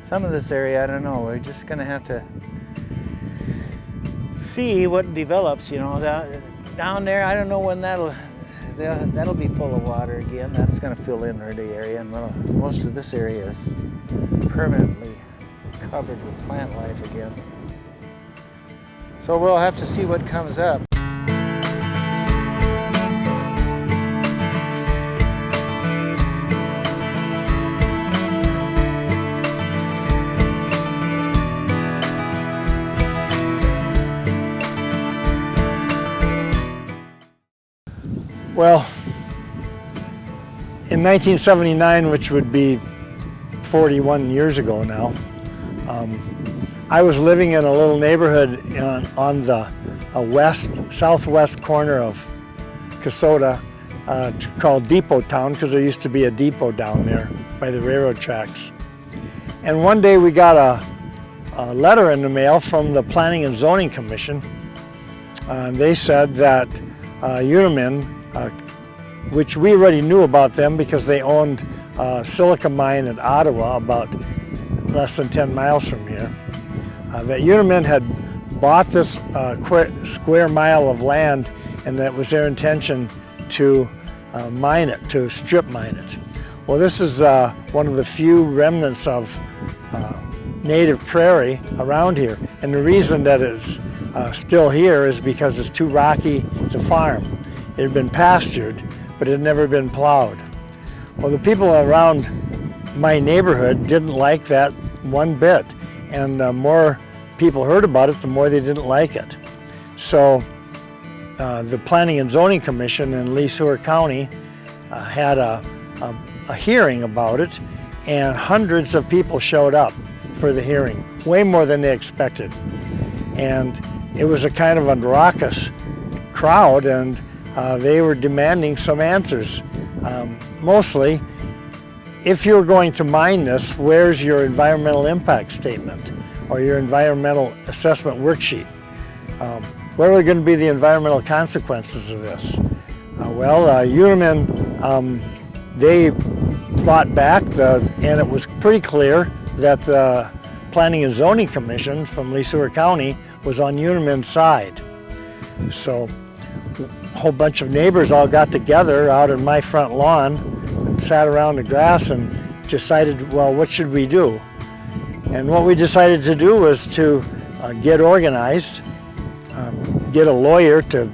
Some of this area, I don't know, we're just gonna have to see what develops, you know. Down there, I don't know when that'll be full of water again. That's gonna fill in the area, and most of this area is permanently covered with plant life again. So we'll have to see what comes up. Well, in 1979, which would be 41 years ago now, I was living in a little neighborhood on the southwest corner of Kasota called Depot Town, because there used to be a depot down there by the railroad tracks. And one day we got a letter in the mail from the Planning and Zoning Commission. They said that Unimin, which we already knew about them because they owned a silica mine in Ottawa, about less than 10 miles from here, that Unimin had bought this square mile of land, and that was their intention to mine it, to strip mine it. Well, this is one of the few remnants of native prairie around here, and the reason that it's still here is because it's too rocky to farm. It had been pastured, but it had never been plowed. Well, the people around my neighborhood didn't like that one bit, and the more people heard about it, the more they didn't like it. So the Planning and Zoning Commission in Leesore County had a hearing about it, and hundreds of people showed up for the hearing, way more than they expected. And it was a kind of a raucous crowd, and they were demanding some answers. Mostly, if you're going to mine this, where's your environmental impact statement or your environmental assessment worksheet? What are going to be the environmental consequences of this? Unimin, they fought back, and it was pretty clear that the Planning and Zoning Commission from Leesore County was on Unimin's side. So a whole bunch of neighbors all got together out on my front lawn and sat around the grass and decided, well, what should we do? And what we decided to do was to get organized, get a lawyer to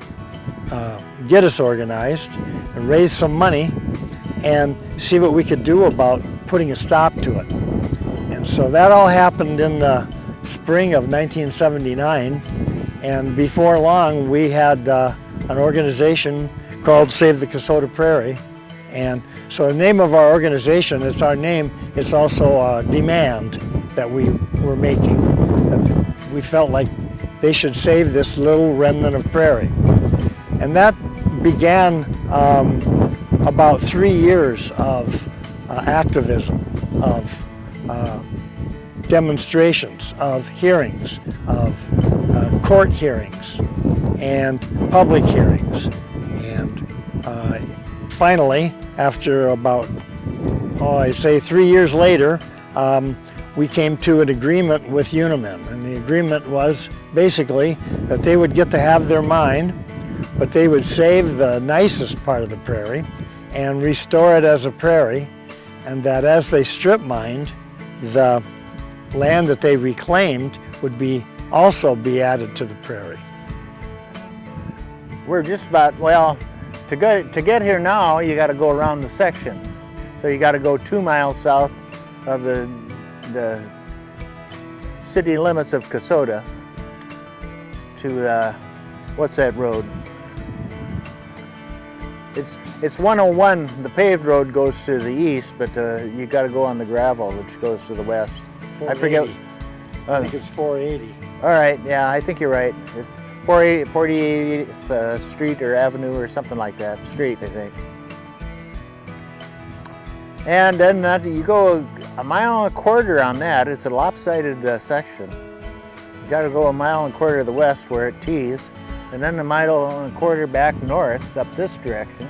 get us organized and raise some money and see what we could do about putting a stop to it. And so that all happened in the spring of 1979, and before long we had an organization called Save the Kasota Prairie. And so the name of our organization, it's our name, it's also a demand that we were making. That we felt like they should save this little remnant of prairie. And that began about 3 years of activism, of demonstrations, of hearings, of court hearings, and public hearings. And finally, after about, I'd say 3 years later, we came to an agreement with Unimin. And the agreement was basically that they would get to have their mine, but they would save the nicest part of the prairie and restore it as a prairie, and that as they strip mined, the land that they reclaimed would also be added to the prairie. We're just about, well, to get here now, you got to go around the section. So you got to go 2 miles south of the city limits of Kasota to, what's that road? It's 101. The paved road goes to the east, but you got to go on the gravel, which goes to the west. I forget. I think it's 480. All right, yeah, I think you're right. It's 48th Street or Avenue or something like that. Street, I think. And then you go a mile and a quarter on that. It's a lopsided section. You got to go a mile and a quarter to the west where it tees, and then a mile and a quarter back north up this direction.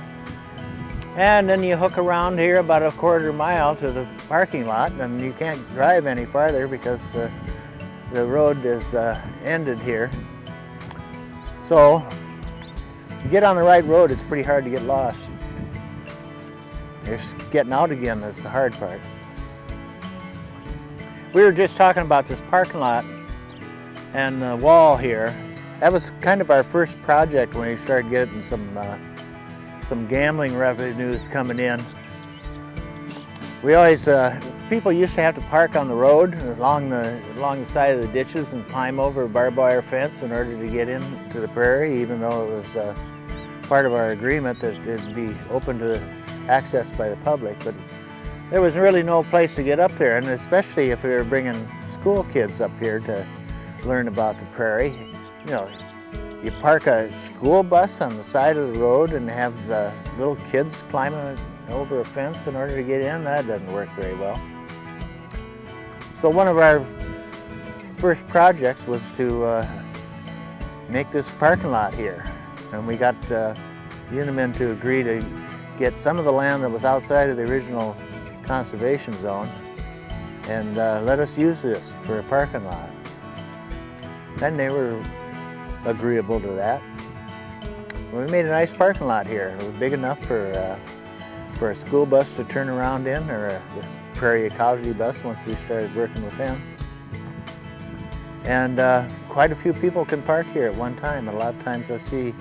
And then you hook around here about a quarter mile to the parking lot, and you can't drive any farther because the road is ended here. So you get on the right road, it's pretty hard to get lost. Just getting out again that's the hard part. We were just talking about this parking lot and the wall here. That was kind of our first project when we started getting some gambling revenues coming in. We always, people used to have to park on the road along the side of the ditches and climb over a barbed wire fence in order to get into the prairie, even though it was part of our agreement that it'd be open to access by the public. But there was really no place to get up there, and especially if we were bringing school kids up here to learn about the prairie. You know, you park a school bus on the side of the road and have little kids climbing over a fence in order to get in. That doesn't work very well. So one of our first projects was to make this parking lot here. And we got Unimin to agree to get some of the land that was outside of the original conservation zone and let us use this for a parking lot. And they were agreeable to that. We made a nice parking lot here. It was big enough for a school bus to turn around in, or a prairie ecology bus once we started working with them. And quite a few people can park here at one time. A lot of times I see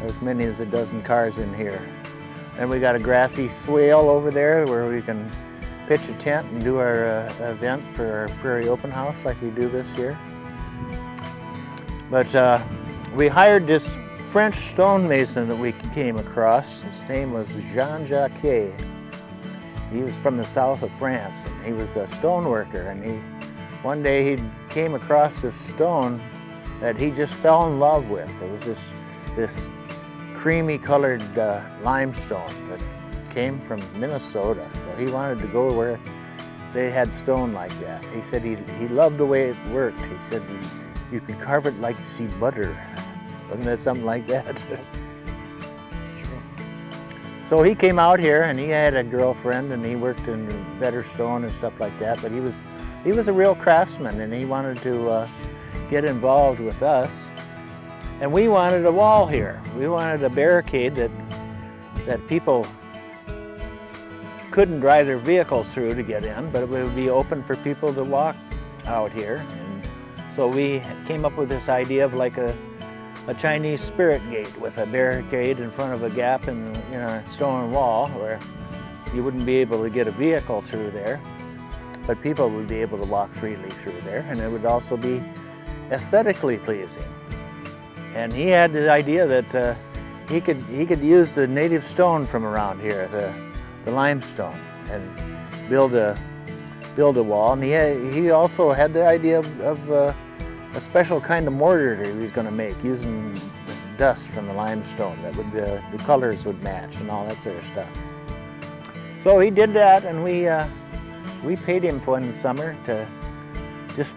as many as a dozen cars in here. And we got a grassy swale over there where we can pitch a tent and do our event for our prairie open house like we do this year. But we hired this French stonemason that we came across. His name was Jean-Jacques. He was from the south of France, and he was a stone worker. And one day he came across this stone that he just fell in love with. It was this creamy colored limestone that came from Minnesota. So he wanted to go where they had stone like that. He said he loved the way it worked. He said you could carve it like you see butter. Wasn't that something like that? So he came out here and he had a girlfriend and he worked in better stone and stuff like that, but he was a real craftsman and he wanted to get involved with us. And we wanted a wall here. We wanted a barricade that people couldn't drive their vehicles through to get in, but it would be open for people to walk out here. And so we came up with this idea of like a Chinese spirit gate with a barricade in front of a gap in a stone wall where you wouldn't be able to get a vehicle through there, but people would be able to walk freely through there, and it would also be aesthetically pleasing. And he had the idea that he could use the native stone from around here, the limestone, and build a wall. And he also had the idea of a special kind of mortar that he was going to make using dust from the limestone that would the colors would match and all that sort of stuff. So he did that, and we paid him for one summer to just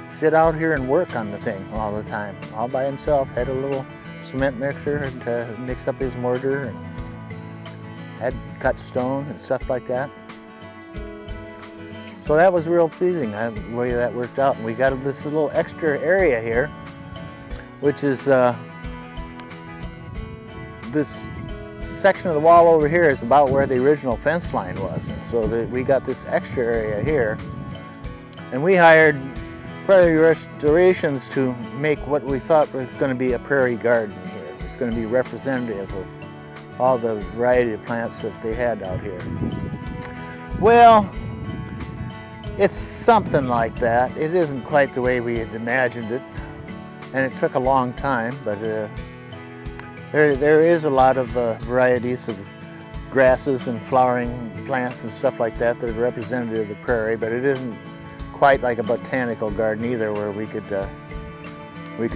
sit out here and work on the thing all the time, all by himself. Had a little cement mixer to mix up his mortar, and had cut stone and stuff like that. So that was real pleasing, the way that worked out. And we got this little extra area here, which is this section of the wall over here is about where the original fence line was. And so we got this extra area here. And we hired Prairie Restorations to make what we thought was going to be a prairie garden here. It's going to be representative of all the variety of plants that they had out here. Well, it's something like that. It isn't quite the way we had imagined it, and it took a long time, but there is a lot of varieties of grasses and flowering plants and stuff like that that are representative of the prairie, but it isn't quite like a botanical garden either, where we could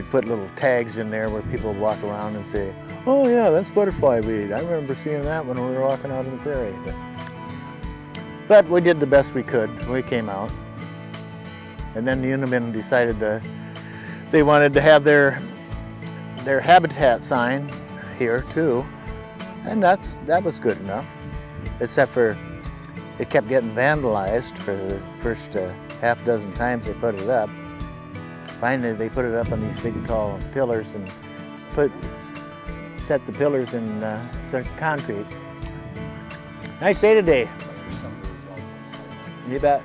put little tags in there where people would walk around and say, oh yeah, that's butterfly weed. I remember seeing that when we were walking out in the prairie. But we did the best we could. We came out. And then the Unimin decided they wanted to have their habitat sign here too. And that was good enough, except for it kept getting vandalized for the first half dozen times they put it up. Finally, they put it up on these big tall pillars and set the pillars in concrete. Nice day today. You bet.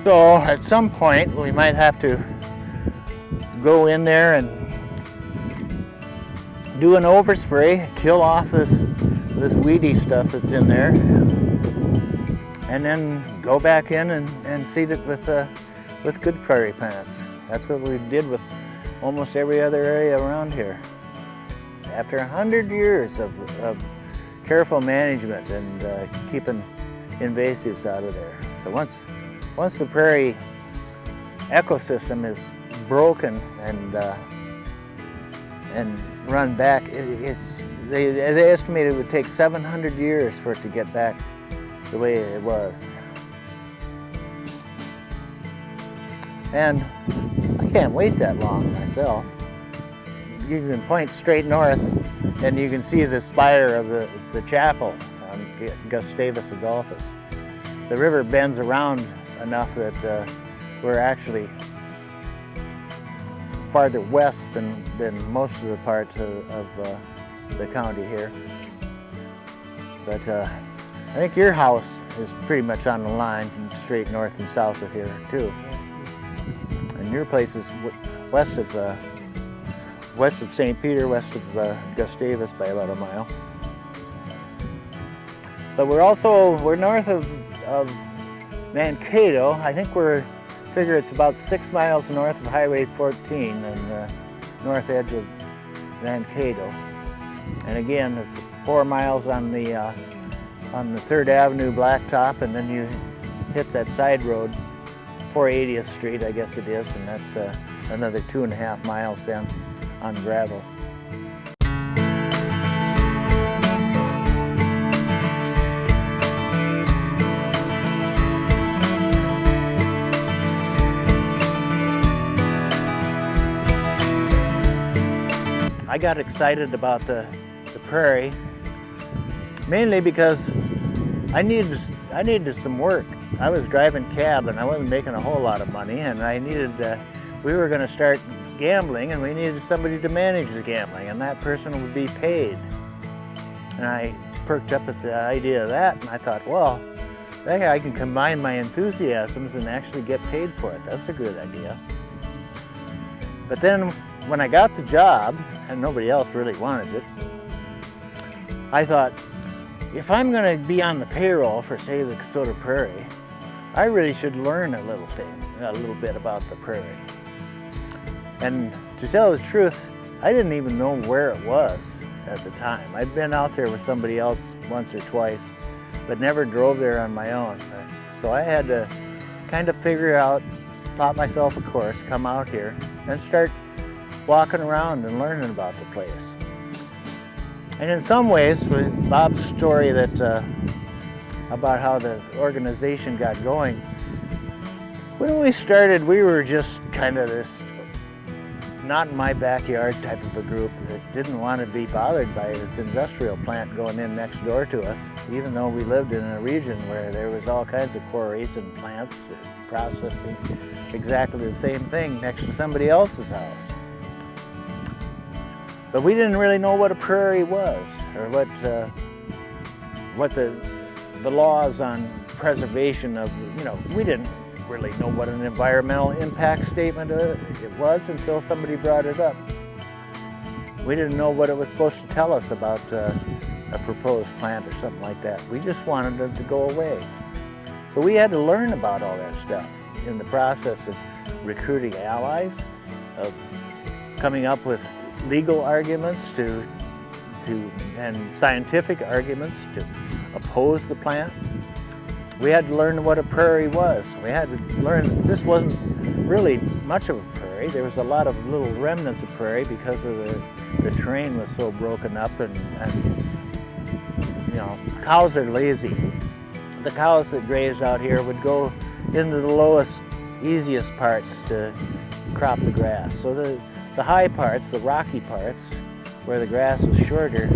So at some point we might have to go in there and do an overspray, kill off this weedy stuff that's in there, and then go back in and seed it with good prairie plants. That's what we did with almost every other area around here. After 100 years of careful management and keeping invasives out of there. So once the prairie ecosystem is broken and run back, they estimated it would take 700 years for it to get back the way it was. And I can't wait that long myself. You can point straight north and you can see the spire of the chapel on Gustavus Adolphus. The river bends around enough that we're actually farther west than most of the part of the county here. But I think your house is pretty much on the line, straight north and south of here too. And your place is west of St. Peter, west of Gustavus by about a mile. But we're north of Mankato. I think figure it's about 6 miles north of Highway 14 and the north edge of Mankato. And again, it's 4 miles on the 3rd Avenue blacktop, and then you hit that side road, 480th Street, I guess it is, and that's another 2.5 miles then on gravel. I got excited about the prairie mainly because I needed some work. I was driving cab and I wasn't making a whole lot of money, and we were going to start gambling, and we needed somebody to manage the gambling, and that person would be paid. And I perked up at the idea of that, and I thought, well, I can combine my enthusiasms and actually get paid for it. That's a good idea. But then when I got the job, and nobody else really wanted it, I thought, if I'm going to be on the payroll for Save the Kasota Prairie, I really should learn a little bit about the prairie. And to tell the truth, I didn't even know where it was at the time. I'd been out there with somebody else once or twice, but never drove there on my own. So I had to kind of figure out, plot myself a course, come out here, and start walking around and learning about the place. And in some ways, with Bob's story about how the organization got going, when we started, we were just kind of this not in my backyard type of a group that didn't want to be bothered by this industrial plant going in next door to us, even though we lived in a region where there was all kinds of quarries and plants processing exactly the same thing next to somebody else's house. But we didn't really know what a prairie was, or what the laws on preservation of, we didn't really know what an environmental impact statement it was until somebody brought it up. We didn't know what it was supposed to tell us about a proposed plant or something like that. We just wanted it to go away. So we had to learn about all that stuff in the process of recruiting allies, of coming up with legal arguments and scientific arguments to oppose the plant. We had to learn what a prairie was. We had to learn that this wasn't really much of a prairie. There was a lot of little remnants of prairie because of the terrain was so broken up and cows are lazy. The cows that grazed out here would go into the lowest, easiest parts to crop the grass. So the high parts, the rocky parts, where the grass was shorter,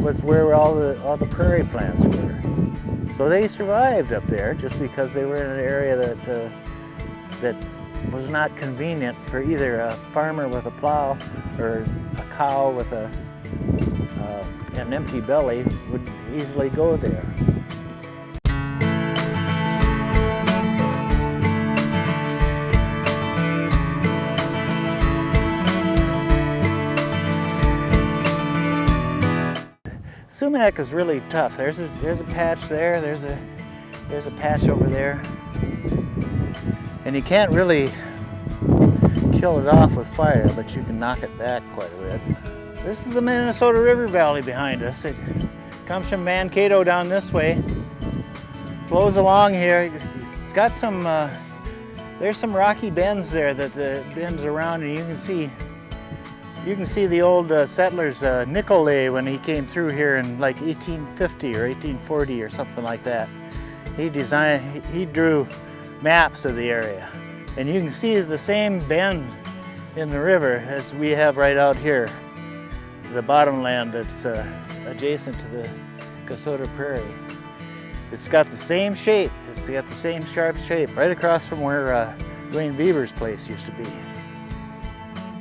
was where all the prairie plants were. So they survived up there just because they were in an area that was not convenient for either a farmer with a plow or a cow with an empty belly would easily go there. Sumac is really tough. There's a patch there. There's a patch over there, and you can't really kill it off with fire, but you can knock it back quite a bit. This is the Minnesota River Valley behind us. It comes from Mankato down this way, flows along here. It's got some. There's some rocky bends there that bends around, and you can see the old settlers, Nicolay, when he came through here in like 1850 or 1840 or something like that. He drew maps of the area. And you can see the same bend in the river as we have right out here, the bottomland that's adjacent to the Kasota Prairie. It's got the same shape. It's got the same sharp shape right across from where Dwayne Beaver's place used to be.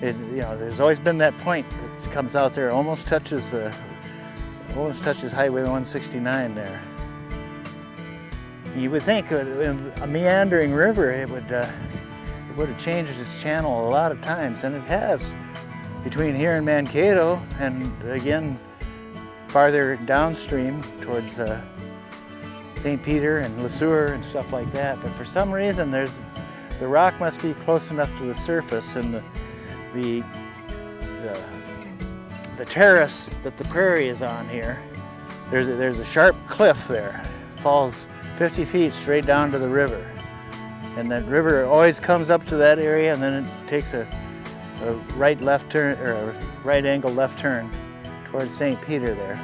There's always been that point that comes out there, almost touches Highway 169 there. You would think in a meandering river it would have changed its channel a lot of times, and it has. Between here and Mankato, and again farther downstream towards St. Peter and Le Sueur and stuff like that. But for some reason, the rock must be close enough to the surface, and the terrace that the prairie is on here, there's a sharp cliff there. Falls 50 feet straight down to the river. And that river always comes up to that area, and then it takes a right-left turn, or a right-angle left turn towards St. Peter there.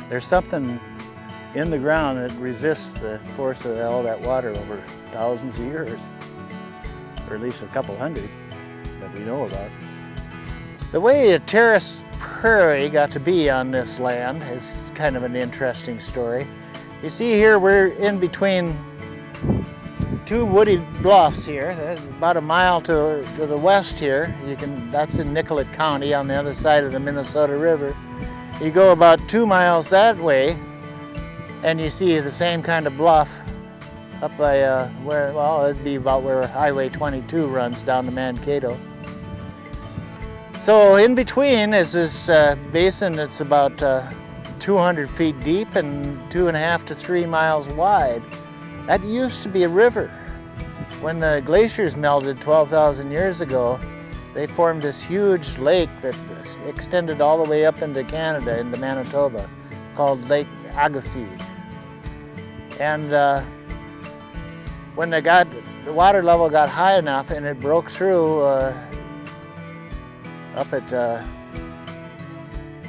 There's something in the ground that resists the force of all that water over thousands of years, or at least a couple hundred that we know about. The way a terrace prairie got to be on this land is kind of an interesting story. You see here we're in between two wooded bluffs here. There's about a mile to the west here. That's in Nicollet County on the other side of the Minnesota River. You go about 2 miles that way and you see the same kind of bluff up by it'd be about where Highway 22 runs down to Mankato. So in between is this basin that's about 200 feet deep and 2.5 to 3 miles wide. That used to be a river. When the glaciers melted 12,000 years ago, they formed this huge lake that extended all the way up into Canada, into Manitoba, called Lake Agassiz. And when the water level got high enough and it broke through up at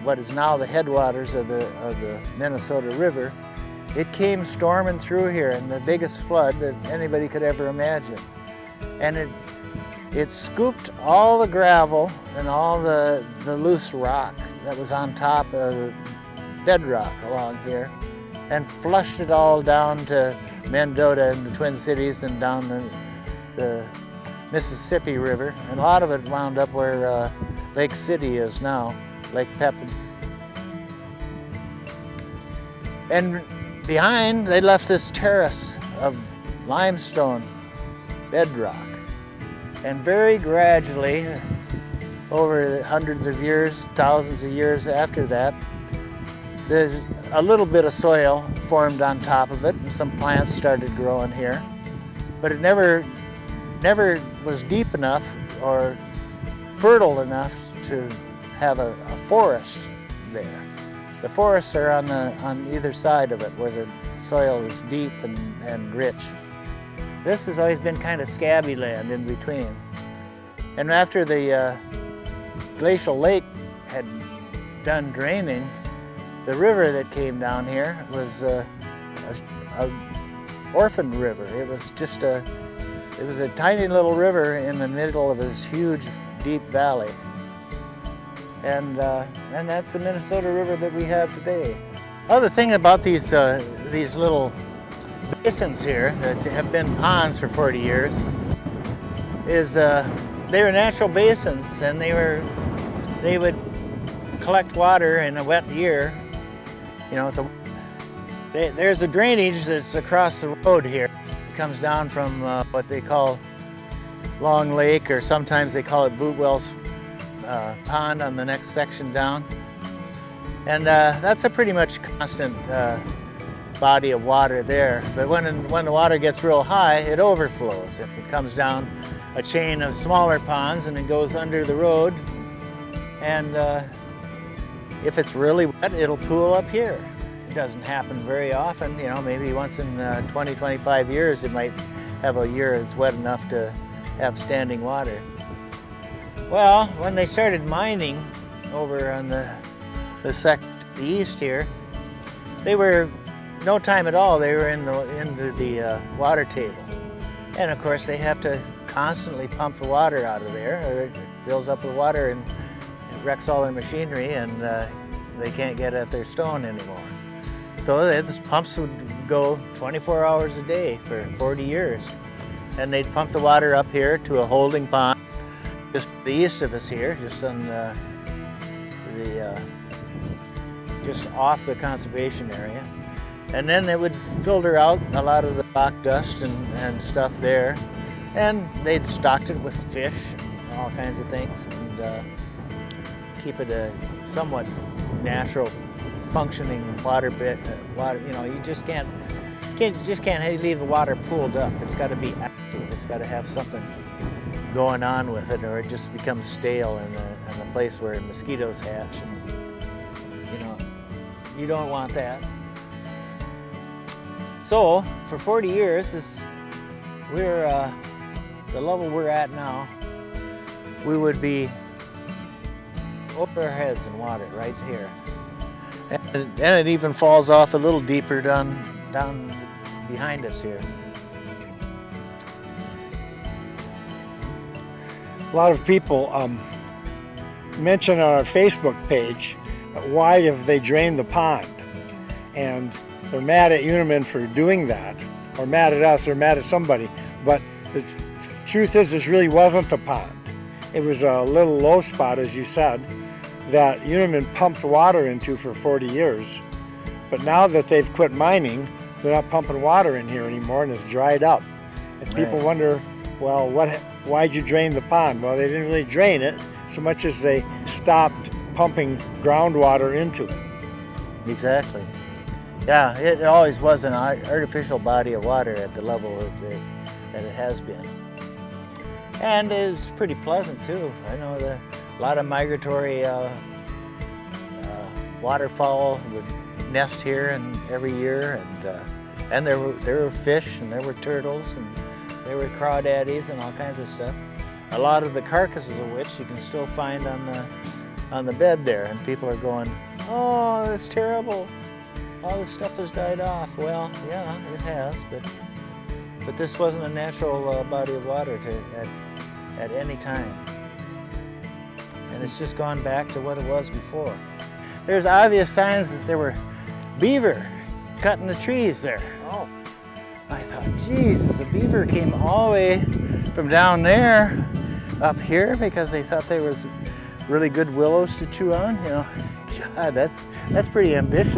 what is now the headwaters of the Minnesota River, it came storming through here in the biggest flood that anybody could ever imagine. And it scooped all the gravel and all the loose rock that was on top of the bedrock along here and flushed it all down to Mendota and the Twin Cities and down the Mississippi River. And a lot of it wound up where Lake City is now, Lake Pepin. And behind, they left this terrace of limestone bedrock. And very gradually, over the hundreds of years, thousands of years after that, there's a little bit of soil formed on top of it, and some plants started growing here. But it never was deep enough or fertile enough to have a forest there. The forests are on either side of it, where the soil is deep and rich. This has always been kind of scabby land in between. And after the glacial lake had done draining, the river that came down here was a orphaned river. It was just a tiny little river in the middle of this huge, deep valley. And that's the Minnesota River that we have today. Other thing about these little basins here that have been ponds for 40 years is they were natural basins, and they would collect water in a wet year. You know, there's a drainage that's across the road here. It comes down from what they call Long Lake, or sometimes they call it Bootwell's Pond on the next section down. And that's a pretty much constant body of water there. But when the water gets real high, it overflows. It comes down a chain of smaller ponds and it goes under the road. And if it's really wet, it'll pool up here. It doesn't happen very often, you know, maybe once in 20, 25 years it might have a year that's wet enough to have standing water. Well, when they started mining over on the east here, they were, no time at all, they were into the water table. And of course they have to constantly pump the water out of there, or it fills up with water and it wrecks all their machinery, and they can't get at their stone anymore. So the pumps would go 24 hours a day for 40 years. And they'd pump the water up here to a holding pond just to the east of us here, just on just off the conservation area. And then they would filter out a lot of the rock dust and stuff there. And they'd stocked it with fish and all kinds of things, and keep it a somewhat natural functioning water bit. You know, you just can't leave the water pooled up. It's got to be active. It's got to have something going on with it, or it just becomes stale in a place where mosquitoes hatch. And, you know, you don't want that. So for 40 years, we're the level we're at now. We would be over our heads in water right here. And it even falls off a little deeper down behind us here. A lot of people mention on our Facebook page, why have they drained the pond? And they're mad at Unimin for doing that, or mad at us, or mad at somebody. But the truth is, this really wasn't a pond. It was a little low spot, as you said, that Unimin pumped water into for 40 years. But now that they've quit mining, they're not pumping water in here anymore, and it's dried up. And people wonder, well, why'd you drain the pond? Well, they didn't really drain it so much as they stopped pumping groundwater into it. Exactly. Yeah, it always was an artificial body of water at the level that it has been. And it's pretty pleasant too. I know a lot of migratory waterfowl would nest here every year, and there were fish, and there were turtles, and there were crawdaddies and all kinds of stuff. A lot of the carcasses of which you can still find on the bed there, and people are going, "Oh, that's terrible. All this stuff has died off." Well, yeah, it has, but this wasn't a natural body of water at any time. And it's just gone back to what it was before. There's obvious signs that there were beaver cutting the trees there. Oh, I thought, Jesus, the beaver came all the way from down there up here because they thought there was really good willows to chew on. You know, God, that's pretty ambitious.